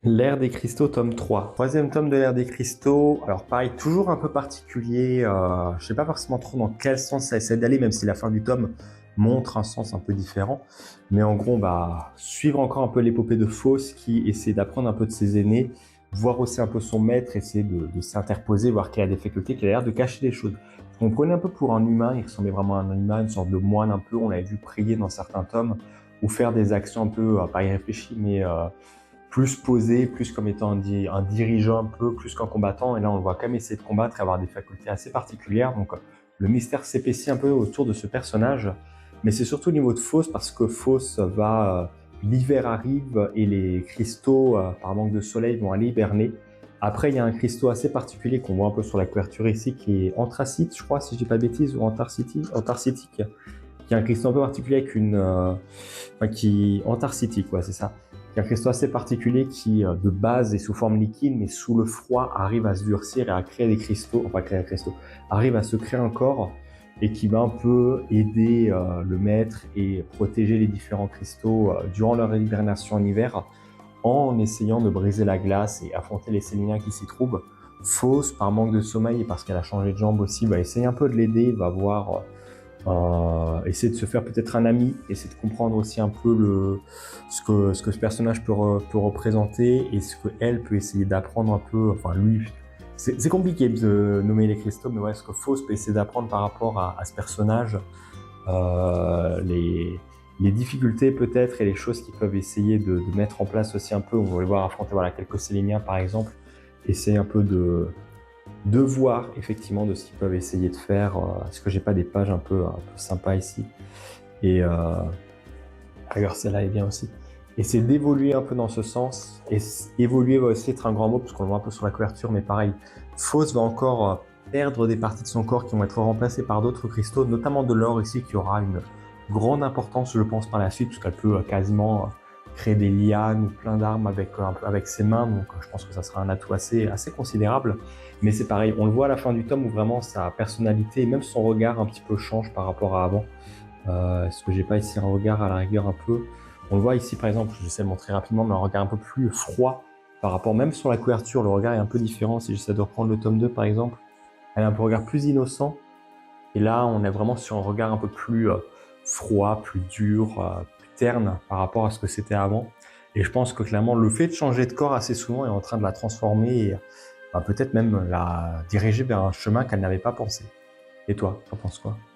L'ère des cristaux, tome 3. Troisième tome de l'ère des cristaux. Alors pareil, toujours un peu particulier. Je sais pas forcément trop dans quel sens ça essaie d'aller, même si la fin du tome montre un sens un peu différent. Mais en gros, suivre encore un peu l'épopée de Fauss qui essaie d'apprendre un peu de ses aînés, voir aussi un peu son maître, essayer de s'interposer, voir qu'il a des facultés, qu'il a l'air de cacher des choses. On le prenait un peu pour un humain, il ressemblait vraiment à un humain, une sorte de moine un peu. On l'avait vu prier dans certains tomes ou faire des actions un peu, pas irréfléchies, mais plus posé, plus comme étant un dirigeant un peu, plus qu'un combattant. Et là, on le voit quand même essayer de combattre et avoir des facultés assez particulières. Donc, le mystère s'épaissit un peu autour de ce personnage. Mais c'est surtout au niveau de Fauss, parce que Fauss l'hiver arrive et les cristaux, par manque de soleil, vont aller hiberner. Après, il y a un cristaux assez particulier qu'on voit un peu sur la couverture ici, qui est anthracite, je crois, si je dis pas de bêtises, ou antharcitique, qui est un cristaux un peu particulier avec antharcitique, ouais, c'est ça. Qui est un cristaux assez particulier qui, de base, est sous forme liquide, mais sous le froid, arrive à se durcir et à créer des cristaux, enfin, créer des cristaux, arrive à se créer un corps et qui va un peu aider le maître et protéger les différents cristaux durant leur hibernation en hiver, en essayant de briser la glace et affronter les Séléniens qui s'y trouvent. Fauss, par manque de sommeil et parce qu'elle a changé de jambe aussi, va essayer un peu de l'aider, va voir essayer de se faire peut-être un ami, essayer de comprendre aussi un peu ce que ce personnage peut représenter et ce qu'elle peut essayer d'apprendre un peu, enfin lui. C'est compliqué de nommer les cristaux, mais ouais, ce que Fauss peut essayer d'apprendre par rapport à ce personnage, euh, les, les difficultés peut-être et les choses qu'ils peuvent essayer de mettre en place aussi un peu. On va les voir affronter voilà, quelques Séléniens par exemple, essayer un peu de voir effectivement de ce qu'ils peuvent essayer de faire. Est-ce que j'ai pas des pages un peu sympas ici? Et d'ailleurs celle-là est bien aussi. Et c'est d'évoluer un peu dans ce sens. Et évoluer va aussi être un grand mot parce qu'on le voit un peu sur la couverture, mais pareil, Fauss va encore perdre des parties de son corps qui vont être remplacées par d'autres cristaux, notamment de l'or ici qui aura une grande importance, je pense, par la suite, puisqu'elle peut quasiment créer des lianes ou plein d'armes avec ses mains. Donc je pense que ça sera un atout assez considérable. Mais c'est pareil, on le voit à la fin du tome où vraiment sa personnalité et même son regard un petit peu change par rapport à avant. Est-ce que j'ai pas ici un regard à la rigueur un peu? On le voit ici par exemple, j'essaie de montrer rapidement, mais un regard un peu plus froid par rapport, même sur la couverture, le regard est un peu différent. Si j'essaie de reprendre le tome 2 par exemple, elle a un peu un regard plus innocent. Et là, on est vraiment sur un regard un peu plus froid, plus dur, plus terne par rapport à ce que c'était avant. Et je pense que clairement, le fait de changer de corps assez souvent est en train de la transformer et peut-être même la diriger vers un chemin qu'elle n'avait pas pensé. Et toi, t'en penses quoi?